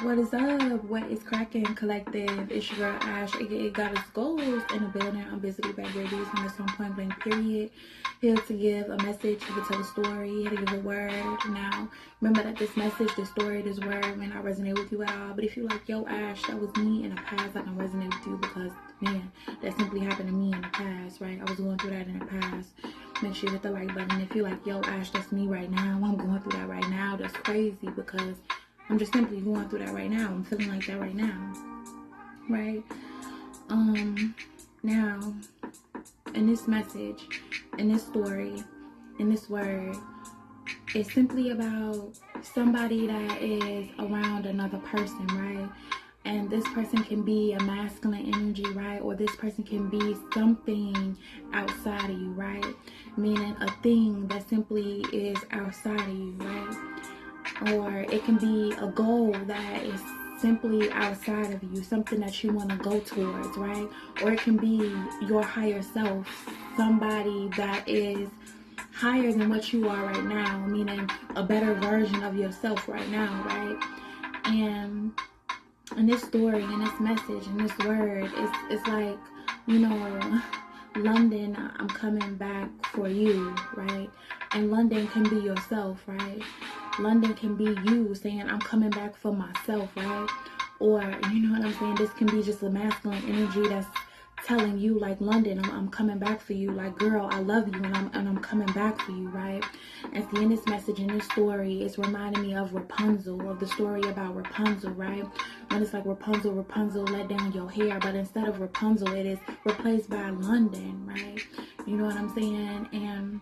What is up? What is cracking, collective? It's your girl Ash, aka Goddess Goals, in the building. I'm busy back babies on this point blank period. Here to give a message, here to tell a story, here to give a word. Now, remember that this message, this story, this word may not resonate with you at all. But if you like, yo, Ash, that was me in the past, I can resonate with you because, man, that simply happened to me in the past, right? I was going through that in the past. Make sure you hit the like button. If you like, yo, Ash, that's me right now. I'm going through that right now. That's crazy because I'm just simply going through that right now. I'm feeling like that right now, right? Now, in this message, in this story, in this word, it's simply about somebody that is around another person, right? And this person can be a masculine energy, right? Or this person can be something outside of you, right? Meaning a thing that simply is outside of you, right? Or it can be a goal that is simply outside of you, something that you want to go towards, right? Or it can be your higher self, somebody that is higher than what you are right now, meaning a better version of yourself right now, right? And in this story, in this message, in this word, it's like, you know, London, I'm coming back for you, right? And London can be yourself, right? London can be you saying, I'm coming back for myself, right? Or, you know what I'm saying? This can be just a masculine energy that's telling you, like, London, I'm coming back for you. Like, girl, I love you and I'm coming back for you, right? And see, in this message, in this story, it's reminding me of Rapunzel, of the story about Rapunzel, right? When it's like Rapunzel, let down your hair, but instead of Rapunzel, it is replaced by London, right? You know what I'm saying? And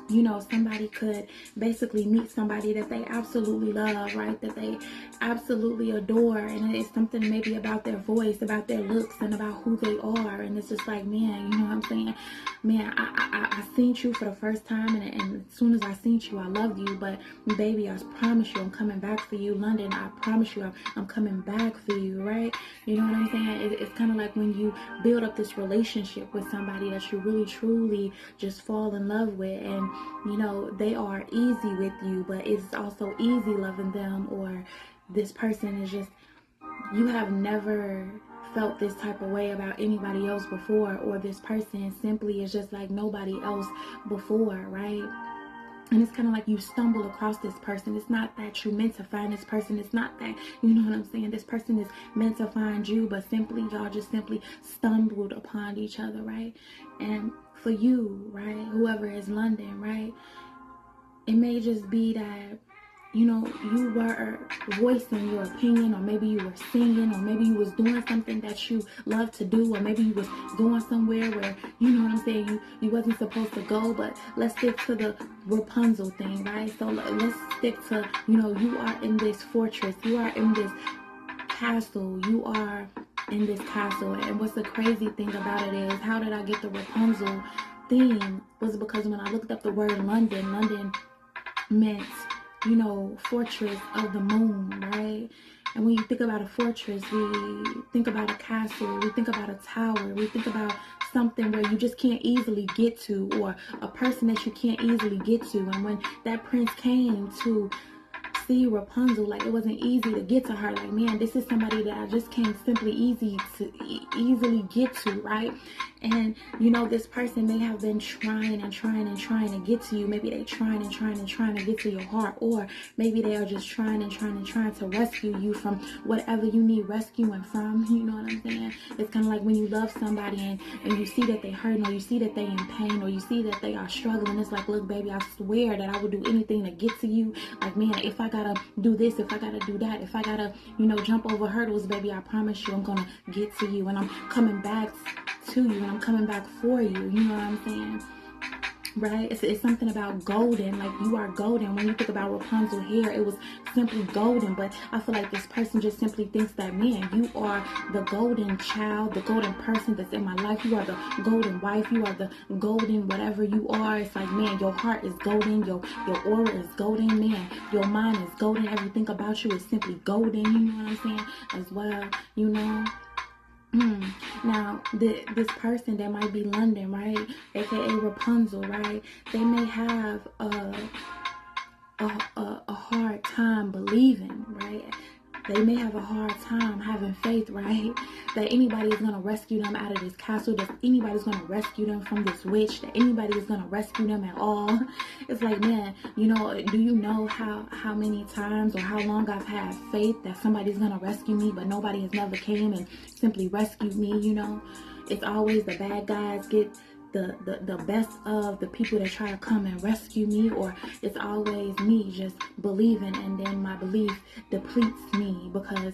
you know, somebody could basically meet somebody that they absolutely love, right? That they absolutely adore. And it's something maybe about their voice, about their looks, and about who they are. And it's just like, man, you know what I'm saying? Man, I seen you for the first time. And as soon as I seen you, I loved you. But baby, I promise you, I'm coming back for you. London, I promise you, I'm coming back for you, right? You know what I'm saying? It's kind of like when you build up this relationship with somebody that you really, truly just fall in love with. And you know, they are easy with you, but it's also easy loving them. Or this person is just, you have never felt this type of way about anybody else before, or this person simply is just like nobody else before, right? And it's kind of like you stumble across this person. It's not that you meant to find this person. It's not that, you know what I'm saying, this person is meant to find you, but simply y'all just simply stumbled upon each other, right? And for you, right, whoever is London, right, it may just be that, you know, you were voicing your opinion, or maybe you were singing, or maybe you was doing something that you love to do, or maybe you was going somewhere where, you know what I'm saying, you wasn't supposed to go. But let's stick to the Rapunzel thing, right? So let's stick to, you know, you are in this fortress, you are in this castle, you are in this castle. And what's the crazy thing about it is, how did I get the Rapunzel theme was because when I looked up the word London, London meant, you know, fortress of the moon, right? And when you think about a fortress, we think about a castle, we think about a tower, we think about something where you just can't easily get to, or a person that you can't easily get to. And when that prince came to see Rapunzel, like, it wasn't easy to get to her. Like, man, this is somebody that I just can't simply easily get to, right? And you know, this person may have been trying to get to you. Maybe they trying to get to your heart, or maybe they are just trying to rescue you from whatever you need rescuing from. You know what I'm saying? It's kind of like when you love somebody and you see that they hurting, or you see that they in pain, or you see that they are struggling. It's like, look, baby, I swear that I would do anything to get to you. Like, man, if I gotta do this, if I gotta do that, if I gotta, you know, jump over hurdles, baby, I promise you I'm gonna get to you, and I'm coming back to you, and I'm coming back for you. You know what I'm saying? Right? It's something about golden. Like, you are golden. When you think about Rapunzel hair, it was simply golden. But I feel like this person just simply thinks that, man, you are the golden child, the golden person that's in my life. You are the golden wife. You are the golden whatever you are. It's like, man, your heart is golden. Your aura is golden, man. Your mind is golden. Everything about you is simply golden. You know what I'm saying? As well, you know. Now, this person that might be London, right, aka Rapunzel, right, they may have a hard time believing, right? They may have a hard time having faith, right? That anybody is going to rescue them out of this castle, that anybody's going to rescue them from this witch, that anybody is going to rescue them at all. It's like, man, you know, do you know how many times or how long I've had faith that somebody's going to rescue me, but nobody has never came and simply rescued me, you know? It's always the bad guys get the best of the people that try to come and rescue me, or it's always me just believing, and then my belief depletes me because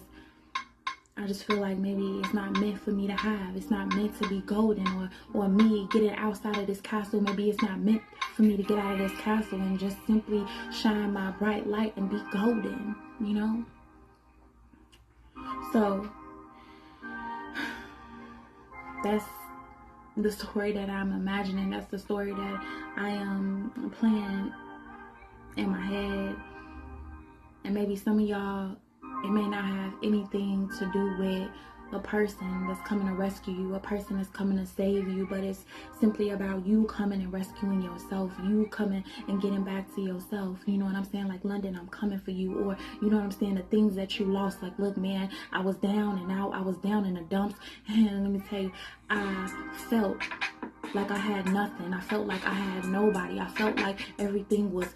I just feel like maybe it's not meant for me to have. It's not meant to be golden, or me getting outside of this castle. Maybe it's not meant for me to get out of this castle and just simply shine my bright light and be golden, you know? So that's the story that I'm imagining. That's the story that I am playing in my head. And maybe some of y'all, it may not have anything to do with a person that's coming to rescue you, a person that's coming to save you, but it's simply about you coming and rescuing yourself, you coming and getting back to yourself. You know what I'm saying? Like, London, I'm coming for you. Or, you know what I'm saying, the things that you lost. Like, look, man, I was down and now I was down in the dumps, and let me tell you, I felt like I had nothing. I felt like I had nobody. I felt like everything was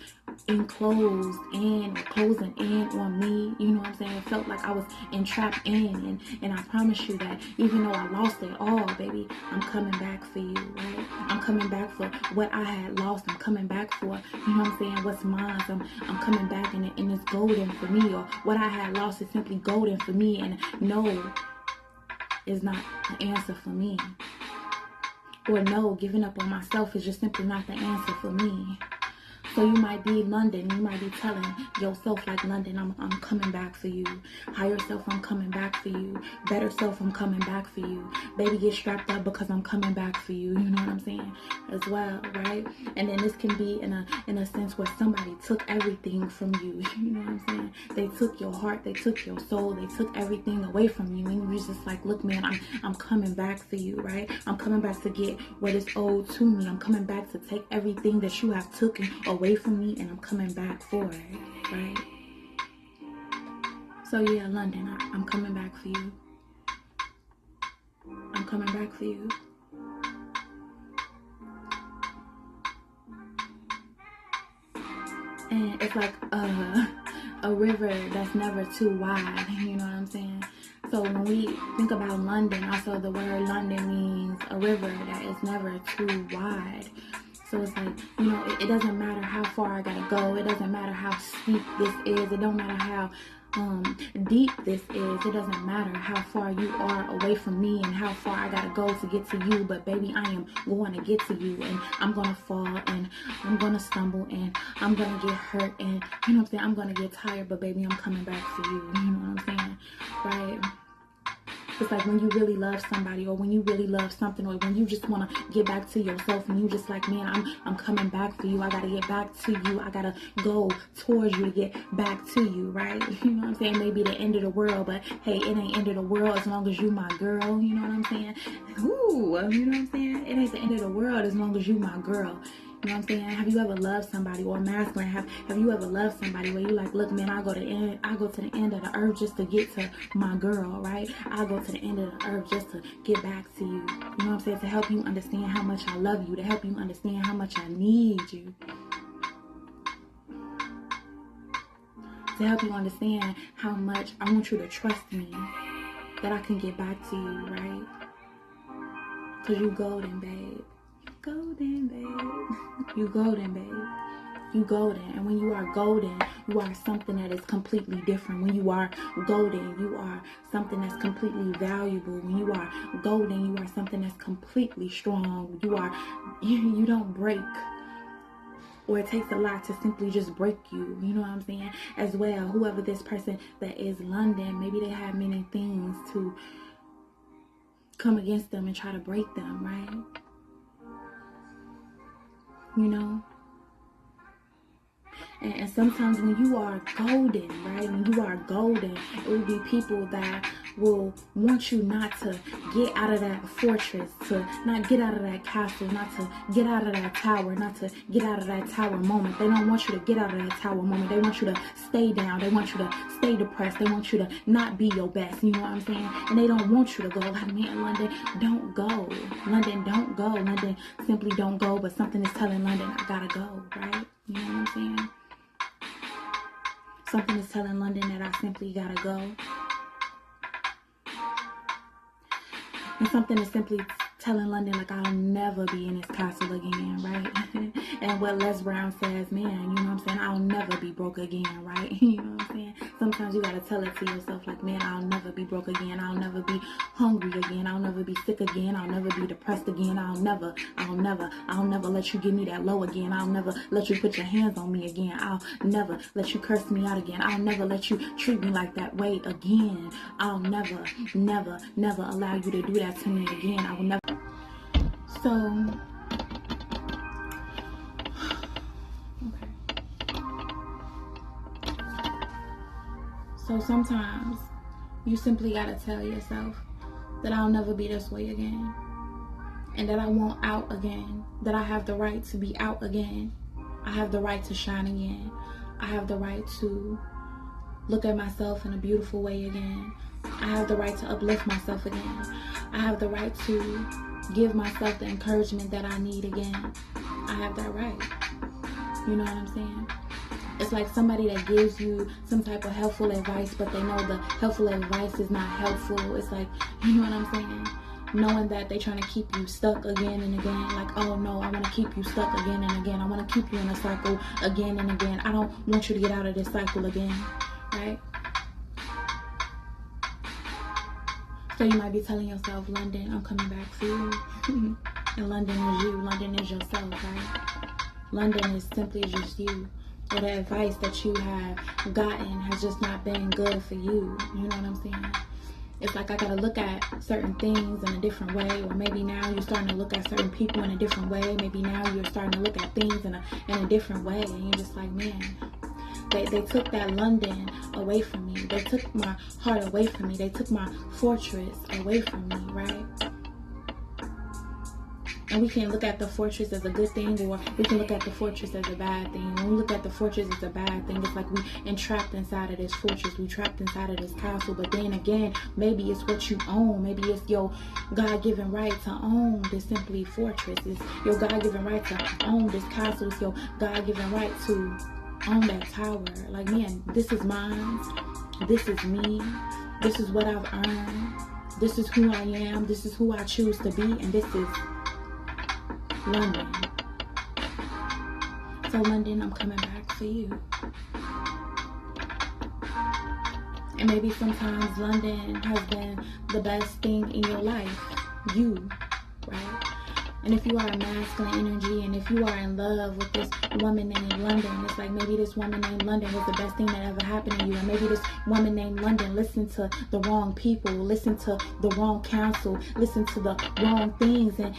enclosed in or closing in on me. You know what I'm saying? It felt like I was entrapped in, and I promise you that even though I lost it all, baby, I'm coming back for you, right? I'm coming back for what I had lost. I'm coming back for, you know what I'm saying, what's mine. I'm coming back, and it's golden for me, or what I had lost is simply golden for me, and no is not the answer for me. Or no, giving up on myself is just simply not the answer for me. So you might be London, you might be telling yourself like, London, I'm coming back for you. Higher self, I'm coming back for you. Better self, I'm coming back for you. Baby, get strapped up because I'm coming back for you. You know what I'm saying? As well, right? And then this can be in a sense where somebody took everything from you. You know what I'm saying? They took your heart, they took your soul, they took everything away from you, and you was just like, look, man, I'm coming back for you, right? I'm coming back to get what is owed to me. I'm coming back to take everything that you have taken away from me, and I'm coming back for it, right? So yeah, London, I'm coming back for you. I'm coming back for you. And it's like a river that's never too wide, you know what I'm saying? So when we think about London, also the word London means a river that is never too wide. So it's like, you know, it doesn't matter how far I gotta go. It doesn't matter how steep this is. It don't matter how deep this is. It doesn't matter how far you are away from me and how far I gotta go to get to you. But baby, I am going to get to you, and I'm gonna fall, and I'm gonna stumble, and I'm gonna get hurt, and you know what I'm saying, I'm gonna get tired, but baby, I'm coming back for you. You know what I'm saying? Right? It's like when you really love somebody, or when you really love something, or when you just want to get back to yourself, and you just like, man, I'm coming back for you. I got to get back to you. I got to go towards you to get back to you, right? You know what I'm saying? Maybe the end of the world, but hey, it ain't end of the world as long as you my girl. You know what I'm saying? Ooh, you know what I'm saying? It ain't the end of the world as long as you my girl. You know what I'm saying? Have you ever loved somebody, or masculine? Have you ever loved somebody where you like, look, man, I go to the end of the earth just to get to my girl, right? I go to the end of the earth just to get back to you. You know what I'm saying? To help you understand how much I love you, to help you understand how much I need you, to help you understand how much I want you to trust me, that I can get back to you, right? Cause you golden, babe. Golden, babe. You golden, babe. You golden. And when you are golden, you are something that is completely different. When you are golden, you are something that's completely valuable. When you are golden, you are something that's completely strong. You don't break. Or it takes a lot to simply just break you. You know what I'm saying? As well, whoever this person that is London, maybe they have many things to come against them and try to break them, right? You know? And sometimes when you are golden, right? When you are golden, it will be people that will want you not to get out of that fortress, to not get out of that castle, not to get out of that tower, not to get out of that tower moment. They don't want you to get out of that tower moment. They want you to stay down. They want you to stay depressed. They want you to not be your best. You know what I'm saying? And they don't want you to go. Like, man, London, don't go. London, don't go. London, simply don't go. But something is telling London, I gotta go, right? You know what I'm saying? Something is telling London that I simply gotta go. And something is simply telling London, like, I'll never be in this castle again, right? And what Les Brown says, man, you know what I'm saying? I'll never be broke again, right? You know what I'm saying? Sometimes you gotta tell it to yourself, like, man, I'll never be broke again. I'll never be hungry again. I'll never be sick again. I'll never be depressed again. I'll never let you give me that low again. I'll never let you put your hands on me again. I'll never let you curse me out again. I'll never let you treat me like that way again. I'll never allow you to do that to me again. I will never. So, okay. So sometimes you simply gotta tell yourself that I'll never be this way again, and that I won't out again, that I have the right to be out again. I have the right to shine again. I have the right to look at myself in a beautiful way again. I have the right to uplift myself again. I have the right to give myself the encouragement that I need again. I have that right. You know what I'm saying? It's like somebody that gives you some type of helpful advice, but they know the helpful advice is not helpful. It's like, you know what I'm saying? Knowing that they're trying to keep you stuck again and again. Like, oh no, I want to keep you stuck again and again. I want to keep you in a cycle again and again. I don't want you to get out of this cycle again, right? So you might be telling yourself, London, I'm coming back for you. And London is you. London is yourself, right? London is simply just you. Or the advice that you have gotten has just not been good for you. You know what I'm saying? It's like I gotta look at certain things in a different way. Or maybe now you're starting to look at certain people in a different way. Maybe now you're starting to look at things in a different way. And you're just like, man, they took that London away from me. They took my heart away from me. They took my fortress away from me, right? And we can look at the fortress as a good thing, or we can look at the fortress as a bad thing. When we look at the fortress as a bad thing, it's like we entrapped inside of this fortress. We trapped inside of this castle. But then again, maybe it's what you own. Maybe it's your God-given right to own this simply fortress. It's your God-given right to own this castle. It's your God-given right to own that tower. Like, man, this is mine. This is me. This is what I've earned. This is who I am. This is who I choose to be. And this is London. So London, I'm coming back for you. And maybe sometimes London has been the best thing in your life. You, right? And if you are a masculine energy, and if you are in love with this woman named London, it's like maybe this woman named London was the best thing that ever happened to you. And maybe this woman named London listened to the wrong people, listened to the wrong counsel, listened to the wrong things. And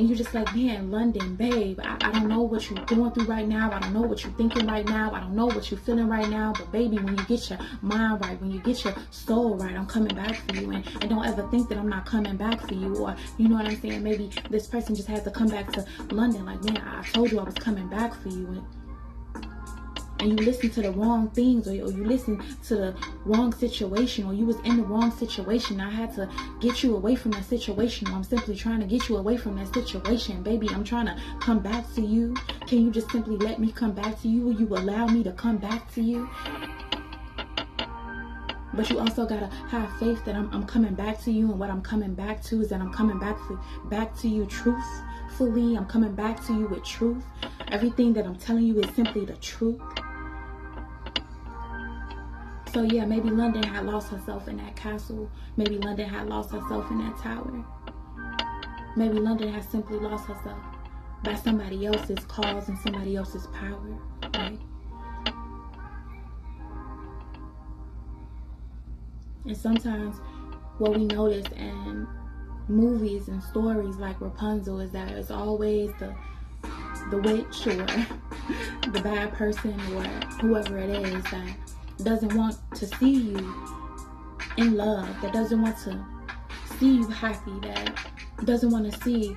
you're just like, man, London, babe, I don't know what you're going through right now. I don't know what you're thinking right now. I don't know what you're feeling right now. But baby, when you get your mind right, when you get your soul right, I'm coming back for you. And don't ever think that I'm not coming back for you. Or, you know what I'm saying? Maybe this person just has to come back to London. Like, man, I told you I was coming back for you. And you listen to the wrong things, or you listen to the wrong situation, or you was in the wrong situation. I had to get you away from that situation, or I'm simply trying to get you away from that situation. Baby, I'm trying to come back to you. Can you just simply let me come back to you? Will you allow me to come back to you? But you also gotta have faith that I'm coming back to you, and what I'm coming back to is that I'm coming back to you truthfully. I'm coming back to you with truth. Everything that I'm telling you is simply the truth. So yeah, maybe London had lost herself in that castle. Maybe London had lost herself in that tower. Maybe London has simply lost herself by somebody else's cause and somebody else's power, right? And sometimes what we notice in movies and stories like Rapunzel is that it's always the witch or the bad person or whoever it is that doesn't want to see you in love, that doesn't want to see you happy, that doesn't want to see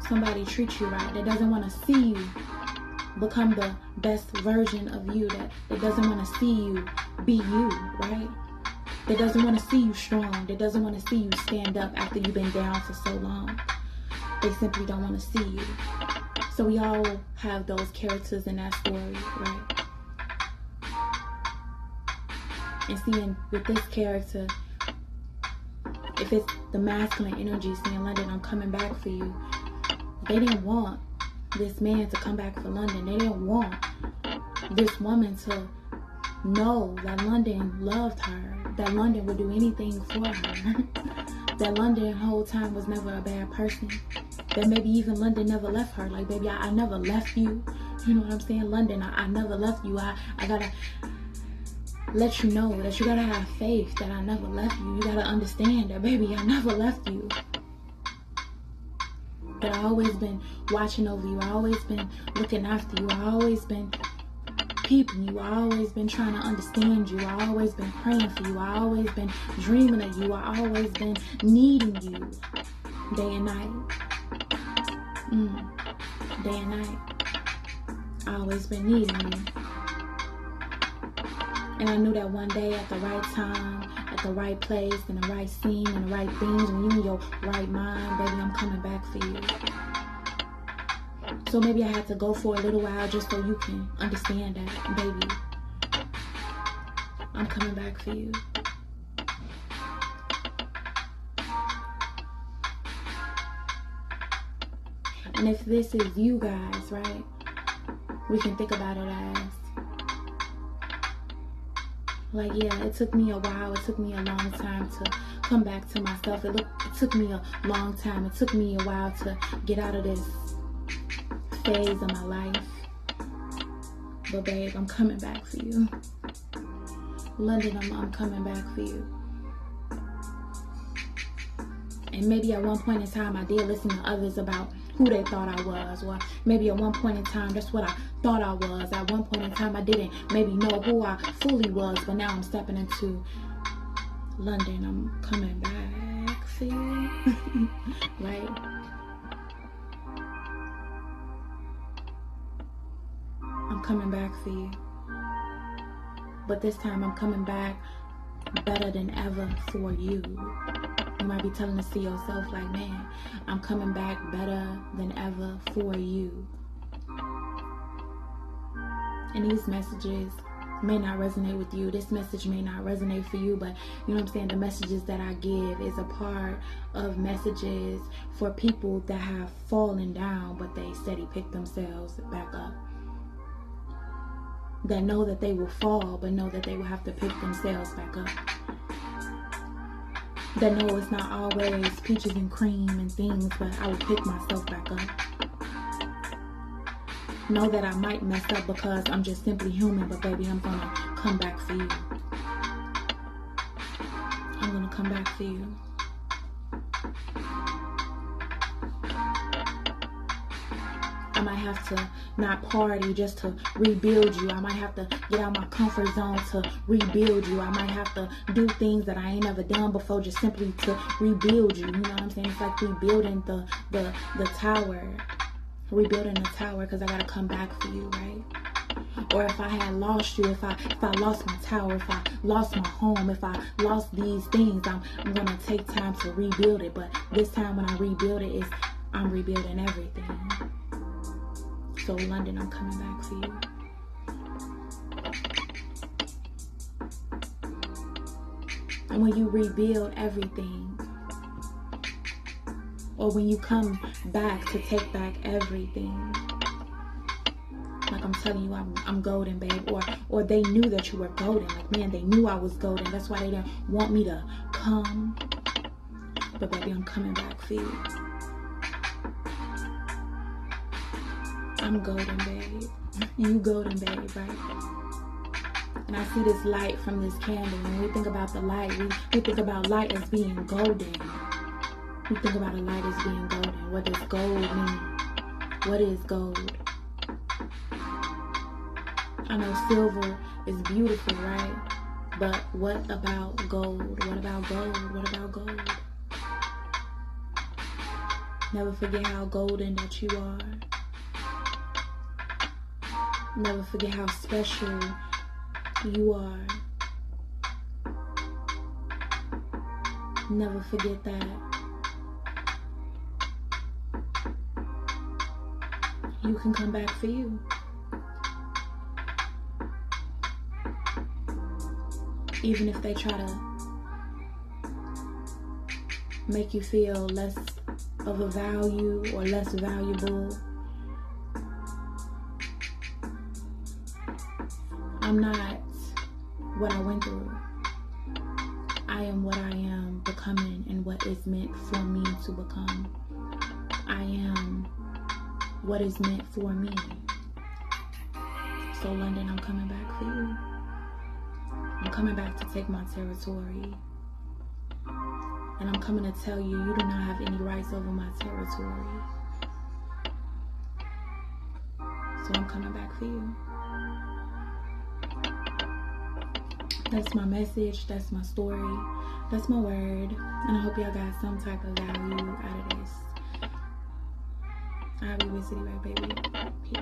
somebody treat you right, that doesn't want to see you become the best version of you, that doesn't want to see you be you, right? That doesn't want to see you strong, that doesn't want to see you stand up after you've been down for so long. They simply don't want to see you. So we all have those characters in that story, right? And seeing with this character, if it's the masculine energy saying, London, I'm coming back for you, they didn't want this man to come back for London. They didn't want this woman to know that London loved her, that London would do anything for her, that London the whole time was never a bad person, that maybe even London never left her. Like, baby, I never left you. You know what I'm saying? London, I never left you. I gotta let you know that you gotta have faith that I never left you. You gotta understand that, baby, I never left you. That I always been watching over you. I always been looking after you. I always been peeping you. I always been trying to understand you. I always been praying for you. I always been dreaming of you. I always been needing you day and night. Day and night. I always been needing you. And I knew that one day at the right time, at the right place, in the right scene, in the right things, when you in your right mind, baby, I'm coming back for you. So maybe I had to go for a little while just so you can understand that, baby, I'm coming back for you. And if this is you guys, right, we can think about it as, like, yeah, it took me a while. It took me a long time to come back to myself. It took me a long time. It took me a while to get out of this phase of my life. But, babe, I'm coming back for you. London, I'm coming back for you. And maybe at one point in time, I did listen to others about who they thought I was. Or maybe at one point in time, that's what I thought I was. At one point in time, I didn't maybe know who I fully was. But now I'm stepping into London. I'm coming back for you. Right? I'm coming back for you. But this time, I'm coming back better than ever for you. You might be telling this to yourself like, man, I'm coming back better than ever for you. And these messages may not resonate with you. This message may not resonate for you, but you know what I'm saying? The messages that I give is a part of messages for people that have fallen down, but they steady pick themselves back up. That know that they will fall, but know that they will have to pick themselves back up. That know it's not always peaches and cream and things, but I will pick myself back up. Know that I might mess up because I'm just simply human, but baby, I'm gonna come back for you. I'm gonna come back for you. I might have to not party just to rebuild you. I might have to get out my comfort zone to rebuild you. I might have to do things that I ain't never done before just simply to rebuild you. You know what I'm saying? It's like rebuilding the tower. Rebuilding the tower because I got to come back for you, right? Or if I had lost you, if I lost my tower, if I lost my home, if I lost these things, I'm going to take time to rebuild it. But this time when I rebuild it, I'm rebuilding everything. So London, I'm coming back for you. And when you rebuild everything, or when you come back to take back everything, like I'm telling you, I'm golden, babe. Or they knew that you were golden. Like, man, they knew I was golden. That's why they didn't want me to come. But baby, I'm coming back for you. I'm golden, babe. You golden, babe, right? And I see this light from this candle. When we think about the light, we think about light as being golden. We think about a light as being golden. What does gold mean? What is gold? I know silver is beautiful, right? But what about gold? What about gold? What about gold? Never forget how golden that you are. Never forget how special you are. Never forget that. You can come back for you. Even if they try to make you feel less of a value or less valuable. I'm not what I went through. I am what I am becoming and what is meant for me to become. I am what is meant for me. So London, I'm coming back for you. I'm coming back to take my territory. And I'm coming to tell you, you do not have any rights over my territory. So I'm coming back for you. That's my message. That's my story. That's my word. And I hope y'all got some type of value out of this. I'll be with you, right, baby? Peace.